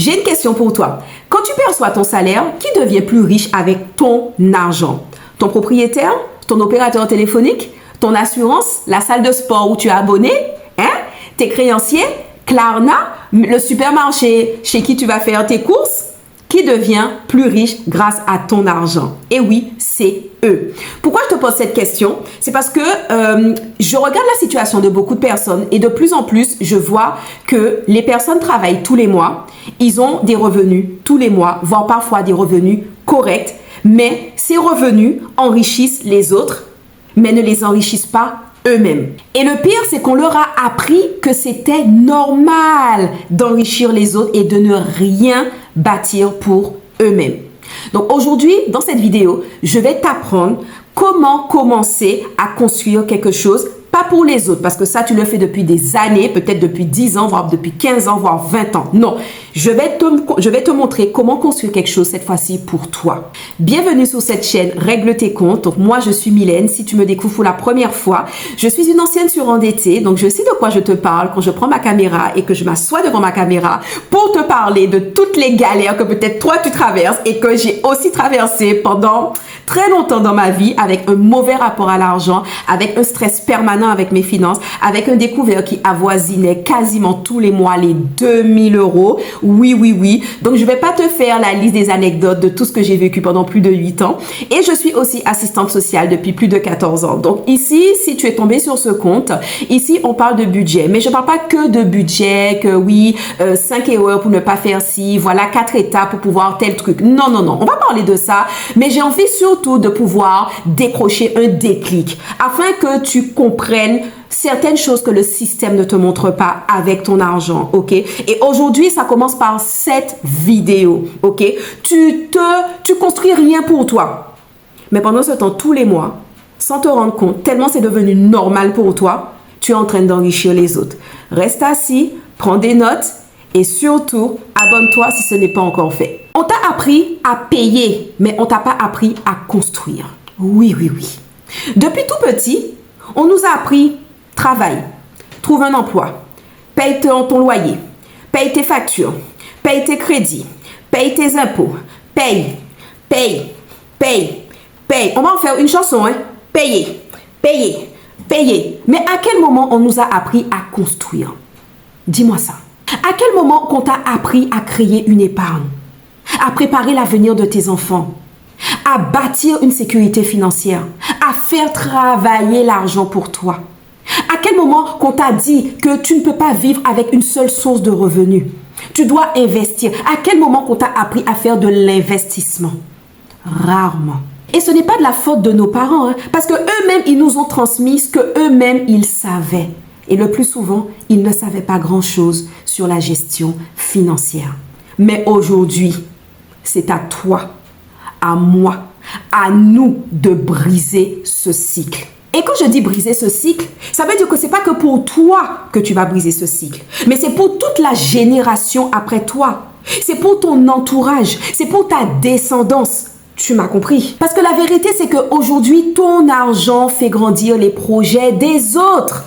J'ai une question pour toi. Quand tu perçois ton salaire, qui devient plus riche avec ton argent? Ton propriétaire? Ton opérateur téléphonique? Ton assurance? La salle de sport où tu es abonné? Tes créanciers? Klarna? Le supermarché chez qui tu vas faire tes courses? Qui devient plus riche grâce à ton argent? Et oui, c'est eux. Pourquoi je te pose cette question? C'est parce que je regarde la situation de beaucoup de personnes et de plus en plus, je vois que les personnes travaillent tous les mois. Ils ont des revenus tous les mois, voire parfois des revenus corrects. Mais ces revenus enrichissent les autres, mais ne les enrichissent pas eux-mêmes. Et le pire, c'est qu'on leur a appris que c'était normal d'enrichir les autres et de ne rien bâtir pour eux-mêmes. Donc aujourd'hui, dans cette vidéo, je vais t'apprendre comment commencer à construire quelque chose, pas pour les autres, parce que ça, tu le fais depuis des années, peut-être depuis 10 ans, voire depuis 15 ans, voire 20 ans. Non, je vais te montrer comment construire quelque chose cette fois-ci pour toi. Bienvenue sur cette chaîne Règle tes comptes. Donc moi, je suis Mylène. Si tu me découvres pour la première fois, je suis une ancienne surendettée. Donc je sais de quoi je te parle quand je prends ma caméra et que je m'assois devant ma caméra pour te parler de toutes les galères que peut-être toi tu traverses et que j'ai aussi traversé pendant très longtemps dans ma vie avec un mauvais rapport à l'argent, avec un stress permanent avec mes finances, avec un découvert qui avoisinait quasiment tous les mois les 2000 €. Oui. Donc, je vais pas te faire la liste des anecdotes de tout ce que j'ai vécu pendant plus de 8 ans. Et je suis aussi assistante sociale depuis plus de 14 ans. Donc, ici, si tu es tombé sur ce compte, ici, on parle de budget. Mais je parle pas que de budget, que oui, 5 erreurs pour ne pas faire ci, voilà 4 étapes pour pouvoir tel truc. Non. On va parler de ça. Mais j'ai envie surtout de pouvoir décrocher un déclic afin que tu comprennes certaines choses que le système ne te montre pas avec ton argent, ok? Et aujourd'hui, ça commence par cette vidéo, ok? Tu construis rien pour toi. Mais pendant ce temps, tous les mois, sans te rendre compte, tellement c'est devenu normal pour toi, tu es en train d'enrichir les autres. Reste assis, prends des notes et surtout, abonne-toi si ce n'est pas encore fait. On t'a appris à payer, mais on t'a pas appris à construire. Oui. Depuis tout petit, on nous a appris, travaille, trouve un emploi, paye ton loyer, paye tes factures, paye tes crédits, paye tes impôts, paye. On va en faire une chanson, hein? Payer. Mais à quel moment on nous a appris à construire? Dis-moi ça. À quel moment qu'on t'a appris à créer une épargne, à préparer l'avenir de tes enfants, à bâtir une sécurité financière, à faire travailler l'argent pour toi? À quel moment qu'on t'a dit que tu ne peux pas vivre avec une seule source de revenus? Tu dois investir. À quel moment qu'on t'a appris à faire de l'investissement? Rarement. Et ce n'est pas de la faute de nos parents, hein, parce que eux-mêmes, ils nous ont transmis ce que eux-mêmes, ils savaient. Et le plus souvent, ils ne savaient pas grand-chose sur la gestion financière. Mais aujourd'hui, c'est à toi, à moi, à nous de briser ce cycle. Et quand je dis briser ce cycle, ça veut dire que c'est pas que pour toi que tu vas briser ce cycle, mais c'est pour toute la génération après toi. C'est pour ton entourage, c'est pour ta descendance. Tu m'as compris? Parce que la vérité, c'est qu'aujourd'hui, ton argent fait grandir les projets des autres.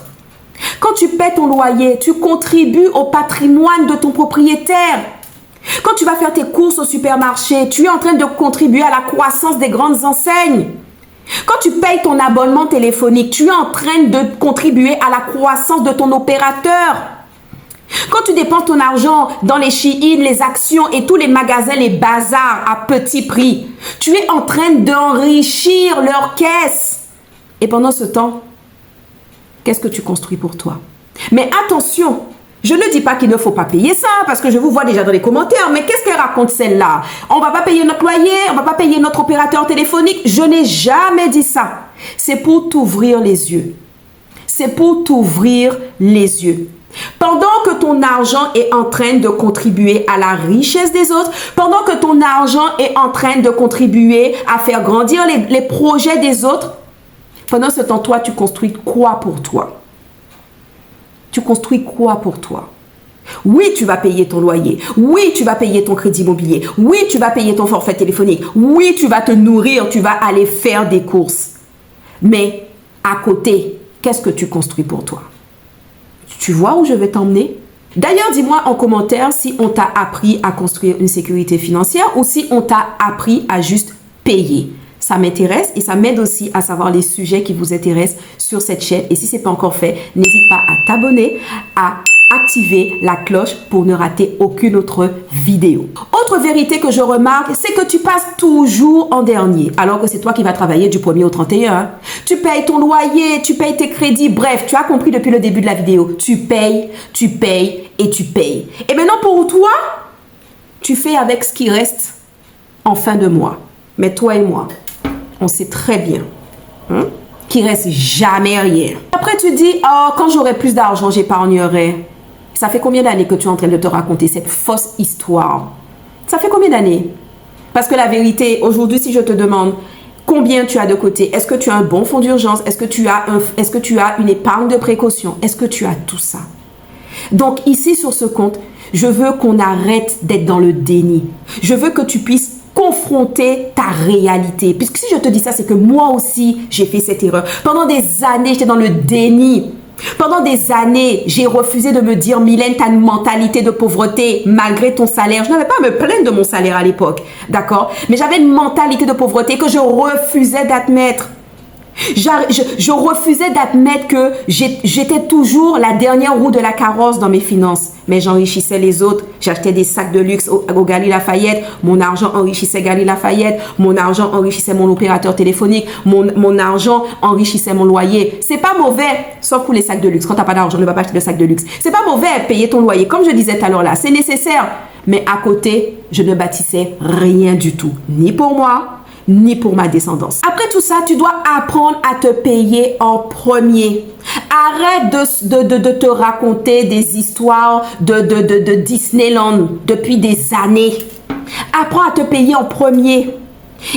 Quand tu paies ton loyer, tu contribues au patrimoine de ton propriétaire. Quand tu vas faire tes courses au supermarché, tu es en train de contribuer à la croissance des grandes enseignes. Quand tu payes ton abonnement téléphonique, tu es en train de contribuer à la croissance de ton opérateur. Quand tu dépenses ton argent dans les Shein, les actions et tous les magasins, les bazars à petit prix, tu es en train d'enrichir leur caisse. Et pendant ce temps, qu'est-ce que tu construis pour toi? Mais attention, je ne dis pas qu'il ne faut pas payer ça, parce que je vous vois déjà dans les commentaires, mais qu'est-ce qu'elle raconte celle-là? On ne va pas payer notre loyer, on ne va pas payer notre opérateur téléphonique. Je n'ai jamais dit ça. C'est pour t'ouvrir les yeux. C'est pour t'ouvrir les yeux. Pendant que ton argent est en train de contribuer à la richesse des autres, pendant que ton argent est en train de contribuer à faire grandir les projets des autres, pendant ce temps, toi, tu construis quoi pour toi? Tu construis quoi pour toi? Oui, tu vas payer ton loyer. Oui, tu vas payer ton crédit immobilier. Oui, tu vas payer ton forfait téléphonique. Oui, tu vas te nourrir, tu vas aller faire des courses. Mais à côté, qu'est-ce que tu construis pour toi? Tu vois où je vais t'emmener? D'ailleurs, dis-moi en commentaire si on t'a appris à construire une sécurité financière ou si on t'a appris à juste payer. Ça m'intéresse et ça m'aide aussi à savoir les sujets qui vous intéressent sur cette chaîne. Et si ce n'est pas encore fait, n'hésite pas à t'abonner, à activer la cloche pour ne rater aucune autre vidéo. Autre vérité que je remarque, c'est que tu passes toujours en dernier, alors que c'est toi qui vas travailler du 1er au 31. Tu payes ton loyer, tu payes tes crédits, bref, tu as compris depuis le début de la vidéo. Tu payes et tu payes. Et maintenant pour toi, tu fais avec ce qui reste en fin de mois. Mais toi et moi, on sait très bien qu'il reste jamais rien. Après tu dis, oh, quand j'aurai plus d'argent, j'épargnerai. Ça fait combien d'années que tu es en train de te raconter cette fausse histoire? Ça fait combien d'années? Parce que la vérité, aujourd'hui, si je te demande combien tu as de côté, est-ce que tu as un bon fonds d'urgence? Est-ce que tu as une épargne de précaution? Est-ce que tu as tout ça? Donc ici, sur ce compte, je veux qu'on arrête d'être dans le déni. Je veux que tu puisses confronter ta réalité. Puisque si je te dis ça, c'est que moi aussi, j'ai fait cette erreur. Pendant des années, j'étais dans le déni. Pendant des années, j'ai refusé de me dire, Mylène, tu as une mentalité de pauvreté malgré ton salaire. Je n'avais pas à me plaindre de mon salaire à l'époque, d'accord? Mais j'avais une mentalité de pauvreté que je refusais d'admettre. Je refusais d'admettre que j'étais toujours la dernière roue de la carrosse dans mes finances. Mais j'enrichissais les autres. J'achetais des sacs de luxe au Galeries Lafayette. Mon argent enrichissait Galeries Lafayette. Mon argent enrichissait mon opérateur téléphonique. Mon argent enrichissait mon loyer. C'est pas mauvais, sauf pour les sacs de luxe. Quand tu n'as pas d'argent, ne va pas acheter de sacs de luxe. C'est pas mauvais payer ton loyer. Comme je disais tout à l'heure là, c'est nécessaire. Mais à côté, je ne bâtissais rien du tout. Ni pour moi, ni pour ma descendance. Après tout ça, tu dois apprendre à te payer en premier. Arrête de te raconter des histoires de Disneyland depuis des années. Apprends à te payer en premier.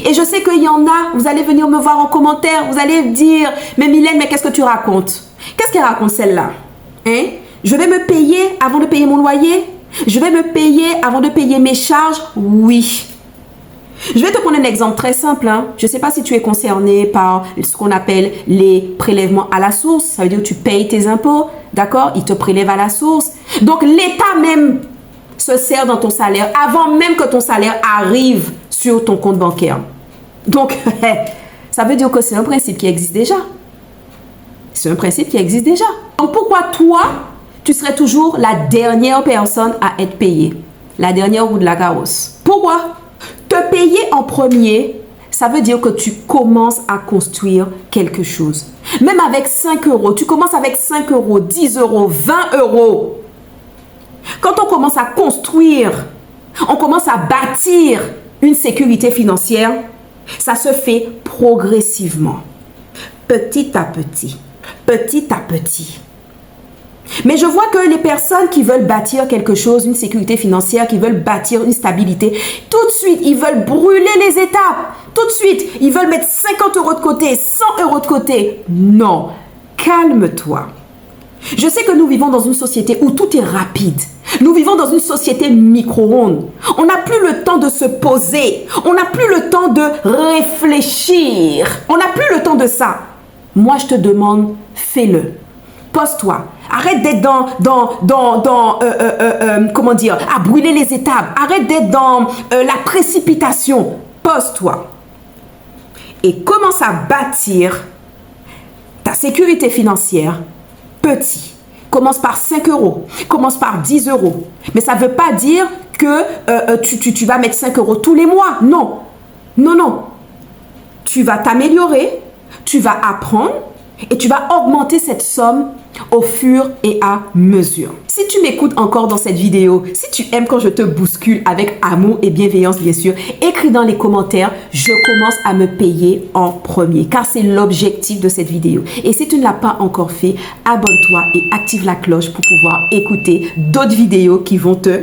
Et je sais qu'il y en a, vous allez venir me voir en commentaire, vous allez dire, mais Mylène, mais qu'est-ce que tu racontes? Qu'est-ce qu'elle raconte celle-là? Hein? Je vais me payer avant de payer mon loyer? Je vais me payer avant de payer mes charges? Oui. Je vais te prendre un exemple très simple. Je ne sais pas si tu es concerné par ce qu'on appelle les prélèvements à la source. Ça veut dire que tu payes tes impôts, d'accord? Ils te prélèvent à la source. Donc, l'État même se sert dans ton salaire avant même que ton salaire arrive sur ton compte bancaire. Donc, ça veut dire que c'est un principe qui existe déjà. C'est un principe qui existe déjà. Donc, pourquoi toi, tu serais toujours la dernière personne à être payée? La dernière roue de la carrosse. Pourquoi? Te payer en premier, ça veut dire que tu commences à construire quelque chose. Même avec 5 euros, tu commences avec 5 euros, 10 euros, 20 euros. Quand on commence à construire, on commence à bâtir une sécurité financière, ça se fait progressivement, petit à petit, petit à petit. Mais je vois que les personnes qui veulent bâtir quelque chose, une sécurité financière, qui veulent bâtir une stabilité, tout de suite, ils veulent brûler les étapes. Tout de suite, ils veulent mettre 50 euros de côté, 100 euros de côté. Non, calme-toi. Je sais que nous vivons dans une société où tout est rapide. Nous vivons dans une société micro-ondes. On n'a plus le temps de se poser. On n'a plus le temps de réfléchir. On n'a plus le temps de ça. Moi, je te demande, fais-le. Pose-toi. Arrête d'être comment dire, à brûler les étapes. Arrête d'être dans la précipitation. Pose-toi. Et commence à bâtir ta sécurité financière petit. Commence par 5 euros. Commence par 10 euros. Mais ça ne veut pas dire que tu vas mettre 5 euros tous les mois. Non. Non, non. Tu vas t'améliorer. Tu vas apprendre. Et tu vas augmenter cette somme au fur et à mesure. Si tu m'écoutes encore dans cette vidéo, si tu aimes quand je te bouscule avec amour et bienveillance, bien sûr, écris dans les commentaires, je commence à me payer en premier, car c'est l'objectif de cette vidéo. Et si tu ne l'as pas encore fait, abonne-toi et active la cloche pour pouvoir écouter d'autres vidéos qui vont te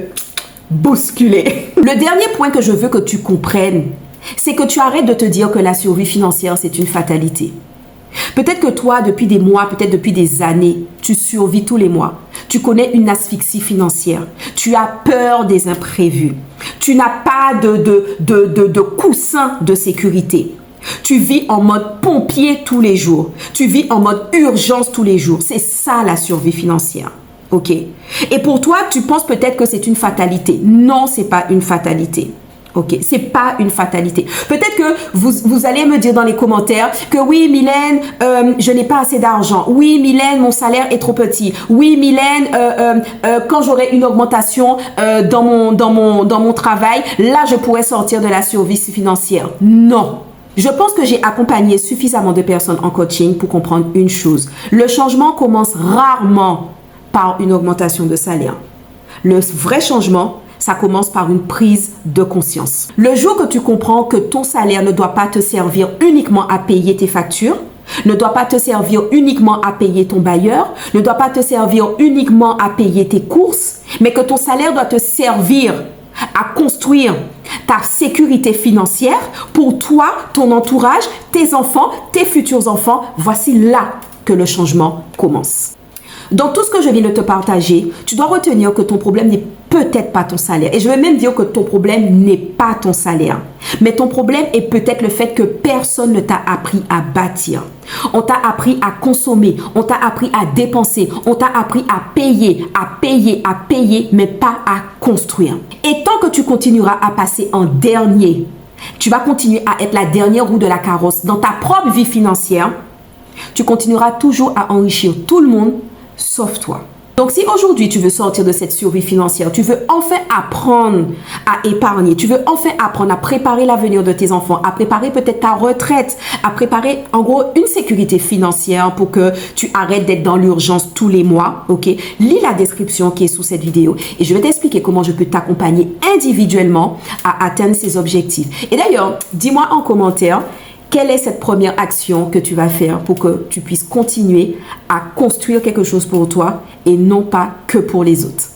bousculer. Le dernier point que je veux que tu comprennes, c'est que tu arrêtes de te dire que la survie financière, c'est une fatalité. Peut-être que toi, depuis des mois, peut-être depuis des années, tu survis tous les mois. Tu connais une asphyxie financière. Tu as peur des imprévus. Tu n'as pas de coussin de sécurité. Tu vis en mode pompier tous les jours. Tu vis en mode urgence tous les jours. C'est ça la survie financière. Ok. Et pour toi, tu penses peut-être que c'est une fatalité. Non, c'est pas une fatalité. Ok, c'est pas une fatalité. Peut-être que vous allez me dire dans les commentaires que oui, Mylène, je n'ai pas assez d'argent. Oui, Mylène, mon salaire est trop petit. Oui, Mylène, quand j'aurai une augmentation dans mon travail, là, je pourrais sortir de la survie financière. Non. Je pense que j'ai accompagné suffisamment de personnes en coaching pour comprendre une chose. Le changement commence rarement par une augmentation de salaire. Le vrai changement, ça commence par une prise de conscience. Le jour que tu comprends que ton salaire ne doit pas te servir uniquement à payer tes factures, ne doit pas te servir uniquement à payer ton bailleur, ne doit pas te servir uniquement à payer tes courses, mais que ton salaire doit te servir à construire ta sécurité financière pour toi, ton entourage, tes enfants, tes futurs enfants, voici là que le changement commence. Dans tout ce que je viens de te partager, tu dois retenir que ton problème n'est peut-être pas ton salaire. Et je vais même dire que ton problème n'est pas ton salaire. Mais ton problème est peut-être le fait que personne ne t'a appris à bâtir. On t'a appris à consommer, on t'a appris à dépenser, on t'a appris à payer, mais pas à construire. Et tant que tu continueras à passer en dernier, tu vas continuer à être la dernière roue de la carrosse dans ta propre vie financière, tu continueras toujours à enrichir tout le monde, sauf toi. Donc, si aujourd'hui tu veux sortir de cette survie financière, tu veux enfin apprendre à épargner, tu veux enfin apprendre à préparer l'avenir de tes enfants, à préparer peut-être ta retraite, à préparer en gros une sécurité financière pour que tu arrêtes d'être dans l'urgence tous les mois, ok? Lis la description qui est sous cette vidéo et je vais t'expliquer comment je peux t'accompagner individuellement à atteindre ces objectifs. Et d'ailleurs, dis-moi en commentaire, quelle est cette première action que tu vas faire pour que tu puisses continuer à construire quelque chose pour toi et non pas que pour les autres?